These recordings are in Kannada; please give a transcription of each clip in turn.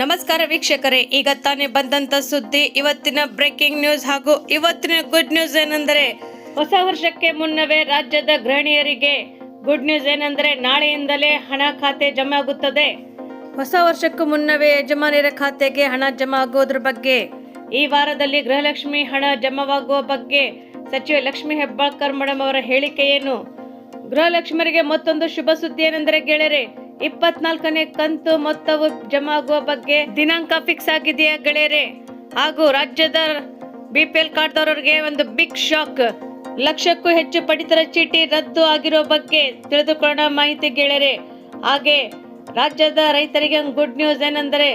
ನಮಸ್ಕಾರ ವೀಕ್ಷಕರೇ, ಈಗ ತಾನೇ ಬಂದಂತ ಸುದ್ದಿ, ಇವತ್ತಿನ ಬ್ರೇಕಿಂಗ್ ನ್ಯೂಸ್ ಹಾಗೂ ಇವತ್ತಿನ ಗುಡ್ ನ್ಯೂಸ್ ಏನೆಂದರೆ, ಹೊಸ ವರ್ಷಕ್ಕೆ ಮುನ್ನವೇ ರಾಜ್ಯದ ಗೃಹಿಣಿಯರಿಗೆ ಗುಡ್ ನ್ಯೂಸ್ ಏನೆಂದರೆ ನಾಳೆಯಿಂದಲೇ ಹಣ ಖಾತೆ ಜಮಾ ಆಗುತ್ತದೆ. ಹೊಸ ವರ್ಷಕ್ಕೂ ಮುನ್ನವೇ ಯಜಮಾನಿಯರ ಖಾತೆಗೆ ಹಣ ಜಮಾ ಆಗುವುದರ ಬಗ್ಗೆ, ಈ ವಾರದಲ್ಲಿ ಗೃಹಲಕ್ಷ್ಮಿ ಹಣ ಜಮಾವಾಗುವ ಬಗ್ಗೆ ಸಚಿವೆ ಲಕ್ಷ್ಮಿ ಹೆಬ್ಬಾಳ್ಕರ್ ಮೇಡಮ್ ಅವರ ಹೇಳಿಕೆ ಏನು? ಗೃಹಲಕ್ಷ್ಮಿಯರಿಗೆ ಮತ್ತೊಂದು ಶುಭ ಸುದ್ದಿ ಏನೆಂದರೆ ಗೆಳೆಯರೆ, 24ನೇ ಕಂತು ಮೊತ್ತವು ಜಮಾ ಆಗುವ ಬಗ್ಗೆ ದಿನಾಂಕ ಫಿಕ್ಸ್ ಆಗಿದೆಯಾ ಗೆಳೆಯರೆ? ಹಾಗೂ ರಾಜ್ಯದ BPL ಕಾರ್ಡ್ದವರಿಗೆ ಒಂದು ಬಿಗ್ ಶಾಕ್, ಲಕ್ಷಕ್ಕೂ ಹೆಚ್ಚು ಪಡಿತರ ಚೀಟಿ ರದ್ದು ಆಗಿರೋ ಬಗ್ಗೆ ತಿಳಿದುಕೊಳ್ಳೋಣ ಮಾಹಿತಿ ಗೆಳೆಯರೆ. ಹಾಗೆ ರಾಜ್ಯದ ರೈತರಿಗೆ ಗುಡ್ ನ್ಯೂಸ್ ಏನೆಂದರೆ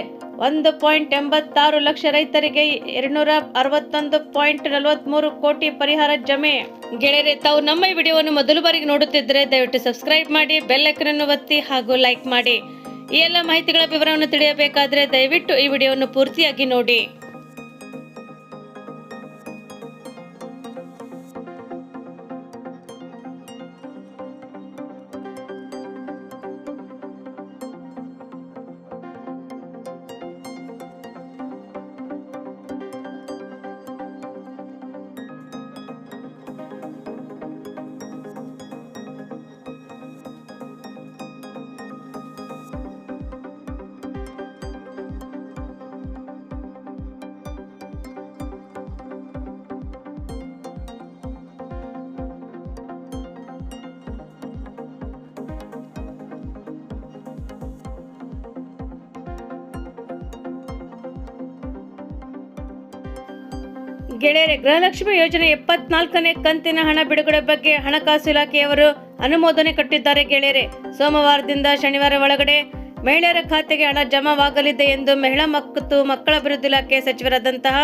1.86 ಲಕ್ಷ ರೈತರಿಗೆ 261.43 ಕೋಟಿ ಪರಿಹಾರ ಜಮೆ. ಗೆಳೆಯರೆ, ತಾವು ನಮ್ಮ ಈ ವಿಡಿಯೋವನ್ನು ಮೊದಲು ಬಾರಿಗೆ ನೋಡುತ್ತಿದ್ದರೆ ದಯವಿಟ್ಟು ಸಬ್ಸ್ಕ್ರೈಬ್ ಮಾಡಿ, ಬೆಲ್ ಐಕಾನ್ ಅನ್ನು ಒತ್ತಿ ಹಾಗೂ ಲೈಕ್ ಮಾಡಿ. ಈ ಎಲ್ಲ ಮಾಹಿತಿಗಳ ವಿವರವನ್ನು ತಿಳಿಯಬೇಕಾದರೆ ದಯವಿಟ್ಟು ಈ ವಿಡಿಯೋವನ್ನು ಪೂರ್ತಿಯಾಗಿ ನೋಡಿ. ಗೆಳೆಯರೆ, ಗೃಹಲಕ್ಷ್ಮಿ ಯೋಜನೆ 74ನೇ ಕಂತಿನ ಹಣ ಬಿಡುಗಡೆ ಬಗ್ಗೆ ಹಣಕಾಸು ಇಲಾಖೆಯವರು ಅನುಮೋದನೆ ಕೊಟ್ಟಿದ್ದಾರೆ ಗೆಳೆಯರೆ. ಸೋಮವಾರದಿಂದ ಶನಿವಾರ ಒಳಗಡೆ ಮಹಿಳೆಯರ ಖಾತೆಗೆ ಹಣ ಜಮಾವಾಗಲಿದೆ ಎಂದು ಮಹಿಳಾ ಮತ್ತು ಮಕ್ಕಳ ಅಭಿವೃದ್ಧಿ ಇಲಾಖೆ ಸಚಿವರಾದಂತಹ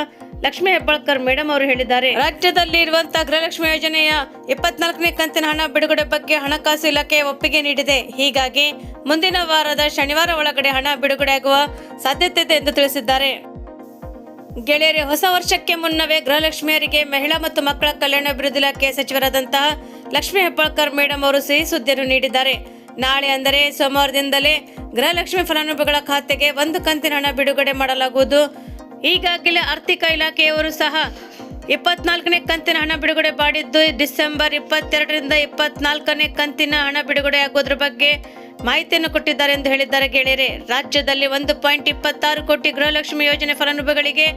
ಲಕ್ಷ್ಮಿ ಹೆಬ್ಬಾಳ್ಕರ್ ಮೇಡಮ್ ಅವರು ಹೇಳಿದ್ದಾರೆ. ರಾಜ್ಯದಲ್ಲಿ ಇರುವಂತಹ ಗೃಹಲಕ್ಷ್ಮಿ ಯೋಜನೆಯ 24ನೇ ಕಂತಿನ ಹಣ ಬಿಡುಗಡೆ ಬಗ್ಗೆ ಹಣಕಾಸು ಇಲಾಖೆ ಒಪ್ಪಿಗೆ ನೀಡಿದೆ. ಹೀಗಾಗಿ ಮುಂದಿನ ವಾರದ ಶನಿವಾರ ಒಳಗಡೆ ಹಣ ಬಿಡುಗಡೆಯಾಗುವ ಸಾಧ್ಯತೆ ಇದೆ ಎಂದು ತಿಳಿಸಿದ್ದಾರೆ. ಗೆಳೆಯರೆ, ಹೊಸ ವರ್ಷಕ್ಕೆ ಮುನ್ನವೇ ಗೃಹಲಕ್ಷ್ಮಿಯರಿಗೆ ಮಹಿಳಾ ಮತ್ತು ಮಕ್ಕಳ ಕಲ್ಯಾಣ ಅಭಿವೃದ್ಧಿ ಇಲಾಖೆ ಸಚಿವರಾದಂತಹ ಲಕ್ಷ್ಮಿ ಹೆಬ್ಬಾಳ್ಕರ್ ಮೇಡಮ್ ಅವರು ಸಿಹಿ ಸುದ್ದಿಯನ್ನು ನೀಡಿದ್ದಾರೆ. ನಾಳೆ ಅಂದರೆ ಸೋಮವಾರದಿಂದಲೇ ಗೃಹಲಕ್ಷ್ಮಿ ಫಲಾನುಭವಿಗಳ ಖಾತೆಗೆ 1 ಕಂತಿನ ಹಣ ಬಿಡುಗಡೆ ಮಾಡಲಾಗುವುದು. ಈಗಾಗಲೇ ಆರ್ಥಿಕ ಇಲಾಖೆಯವರು ಸಹ 24ನೇ ಕಂತಿನ ಹಣ ಬಿಡುಗಡೆ ಮಾಡಿದ್ದು, ಡಿಸೆಂಬರ್ 22ರಿಂದ 24ನೇ ಕಂತಿನ ಹಣ ಬಿಡುಗಡೆ ಆಗುವುದರ ಬಗ್ಗೆ ಮಾಹಿತಿಯನ್ನು ಕೊಟ್ಟಿದ್ದಾರೆ ಎಂದು ಹೇಳಿದ್ದಾರೆ ಗೆಳೆಯರೆ. ರಾಜ್ಯದಲ್ಲಿ 1.26 ಕೋಟಿ ಗೃಹಲಕ್ಷ್ಮಿ ಯೋಜನೆ ಫಲಾನುಭವಿಗಳಿಗೆ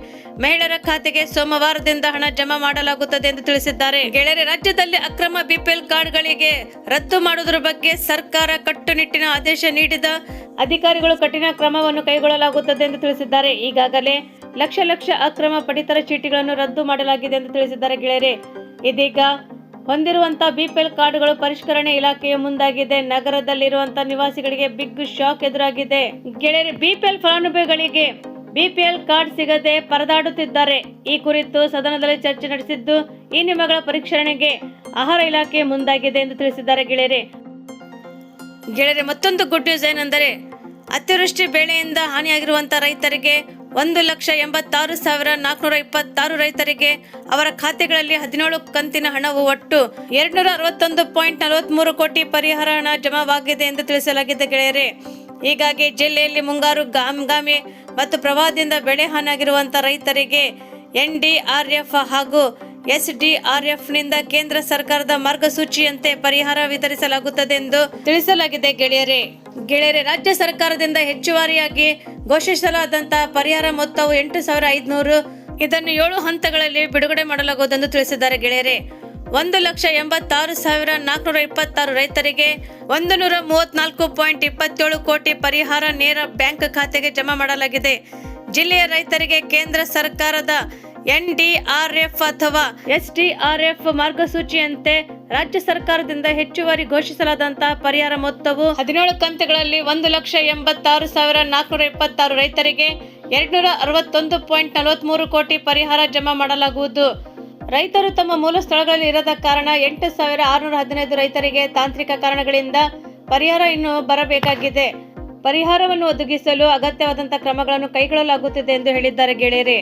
ಮಹಿಳೆಯರ ಖಾತೆಗೆ ಸೋಮವಾರದಿಂದ ಹಣ ಜಮಾ ಮಾಡಲಾಗುತ್ತದೆ ಎಂದು ತಿಳಿಸಿದ್ದಾರೆ. ಗೆಳೆಯರೆ, ರಾಜ್ಯದಲ್ಲಿ ಅಕ್ರಮ BPL ಕಾರ್ಡ್ಗಳಿಗೆ ರದ್ದು ಮಾಡುವುದರ ಬಗ್ಗೆ ಸರ್ಕಾರ ಕಟ್ಟುನಿಟ್ಟಿನ ಆದೇಶ ನೀಡಿದ ಅಧಿಕಾರಿಗಳು ಕಠಿಣ ಕ್ರಮವನ್ನು ಕೈಗೊಳ್ಳಲಾಗುತ್ತದೆ ಎಂದು ತಿಳಿಸಿದ್ದಾರೆ. ಈಗಾಗಲೇ ಲಕ್ಷ ಅಕ್ರಮ ಪಡಿತರ ಚೀಟಿಗಳನ್ನು ರದ್ದು ಮಾಡಲಾಗಿದೆ ಎಂದು ತಿಳಿಸಿದ್ದಾರೆ ಗೆಳೆಯರೆ. ಇದೀಗ ಹೊಂದಿರುವಂತಹ BPL ಕಾರ್ಡ್ಗಳು ಪರಿಷ್ಕರಣೆ ಇಲಾಖೆಯು ಮುಂದಾಗಿದೆ. ನಗರದಲ್ಲಿರುವಂತಹ ನಿವಾಸಿಗಳಿಗೆ ಬಿಗ್ ಶಾಕ್ ಎದುರಾಗಿದೆ ಗೆಳೆಯರೆ. BPL ಫಲಾನುಭವಿಗಳಿಗೆ BPL ಕಾರ್ಡ್ ಸಿಗದೆ ಪರದಾಡುತ್ತಿದ್ದಾರೆ. ಈ ಕುರಿತು ಸದನದಲ್ಲಿ ಚರ್ಚೆ ನಡೆಸಿದ್ದು, ಈ ನಿಯಮಗಳ ಪರಿಷ್ಕರಣೆಗೆ ಆಹಾರ ಇಲಾಖೆ ಮುಂದಾಗಿದೆ ಎಂದು ತಿಳಿಸಿದ್ದಾರೆ ಗೆಳೆಯರೆ. ಮತ್ತೊಂದು ಗುಡ್ ನ್ಯೂಸ್ ಏನೆಂದರೆ, ಅತಿವೃಷ್ಟಿ ಬೆಳೆಯಿಂದ ಹಾನಿಯಾಗಿರುವಂತಹ ರೈತರಿಗೆ 1,86,426 ರೈತರಿಗೆ ಅವರ ಖಾತೆಗಳಲ್ಲಿ 17 ಕಂತಿನ ಹಣವು ಒಟ್ಟು 261.43 ಕೋಟಿ ಪರಿಹಾರ ಹಣ ಜಮಾವಾಗಿದೆ ಎಂದು ತಿಳಿಸಲಾಗಿದೆ ಗೆಳೆಯರೆ. ಹೀಗಾಗಿ ಜಿಲ್ಲೆಯಲ್ಲಿ ಮುಂಗಾರು ಹಂಗಾಮಿ ಮತ್ತು ಪ್ರವಾಹದಿಂದ ಬೆಳೆ ಹಾನಿಯಾಗಿರುವಂತಹ ರೈತರಿಗೆ NDRF ಹಾಗೂ SDRF ನಿಂದ ಕೇಂದ್ರ ಸರ್ಕಾರದ ಮಾರ್ಗಸೂಚಿಯಂತೆ ಪರಿಹಾರ ವಿತರಿಸಲಾಗುತ್ತದೆ ಎಂದು ತಿಳಿಸಲಾಗಿದೆ ಗೆಳೆಯರೆ. ರಾಜ್ಯ ಸರ್ಕಾರದಿಂದ ಹೆಚ್ಚುವರಿಯಾಗಿ ಘೋಷಿಸಲಾದಂತಹ ಪರಿಹಾರ ಮೊತ್ತವು 8,500. ಇದನ್ನು 7 ಹಂತಗಳಲ್ಲಿ ಬಿಡುಗಡೆ ಮಾಡಲಾಗುವುದೆಂದು ತಿಳಿಸಿದ್ದಾರೆ ಗೆಳೆಯರೆ. 1,86,426 ರೈತರಿಗೆ 134.27 ಕೋಟಿ ಪರಿಹಾರ ನೇರ ಬ್ಯಾಂಕ್ ಖಾತೆಗೆ ಜಮಾ ಮಾಡಲಾಗಿದೆ. ಜಿಲ್ಲೆಯ ರೈತರಿಗೆ ಕೇಂದ್ರ ಸರ್ಕಾರದ NDRF ಅಥವಾ SDRF ಮಾರ್ಗಸೂಚಿಯಂತೆ ರಾಜ್ಯ ಸರ್ಕಾರದಿಂದ ಹೆಚ್ಚುವರಿ ಘೋಷಿಸಲಾದಂತಹ ಪರಿಹಾರ ಮೊತ್ತವು 17 ಕಂತುಗಳಲ್ಲಿ 1,86,426 ರೈತರಿಗೆ 261.43 ಕೋಟಿ ಪರಿಹಾರ ಜಮಾ ಮಾಡಲಾಗುವುದು. ರೈತರು ತಮ್ಮ ಮೂಲ ಸ್ಥಳಗಳಲ್ಲಿ ಇರದ ಕಾರಣ 8,615 ರೈತರಿಗೆ ತಾಂತ್ರಿಕ ಕಾರಣಗಳಿಂದ ಪರಿಹಾರ ಇನ್ನೂ ಬರಬೇಕಾಗಿದೆ. ಪರಿಹಾರವನ್ನು ಒದಗಿಸಲು ಅಗತ್ಯವಾದಂತಹ ಕ್ರಮಗಳನ್ನು ಕೈಗೊಳ್ಳಲಾಗುತ್ತಿದೆ ಎಂದು ಹೇಳಿದ್ದಾರೆ ಗೆಳೆಯರೆ.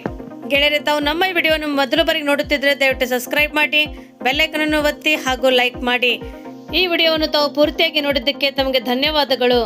ತಾವು ನಮ್ಮ ಈ ವಿಡಿಯೋವನ್ನು ಮೊದಲು ಬಾರಿಗೆ ನೋಡುತ್ತಿದ್ದರೆ ದಯವಿಟ್ಟು ಸಬ್ಸ್ಕ್ರೈಬ್ ಮಾಡಿ, ಬೆಲ್ ಐಕಾನ್ ಅನ್ನು ಒತ್ತಿ ಹಾಗೂ ಲೈಕ್ ಮಾಡಿ. ಈ ವಿಡಿಯೋವನ್ನು ತಾವು ಪೂರ್ತಿಯಾಗಿ ನೋಡಿದ್ದಕ್ಕೆ ತಮಗೆ ಧನ್ಯವಾದಗಳು.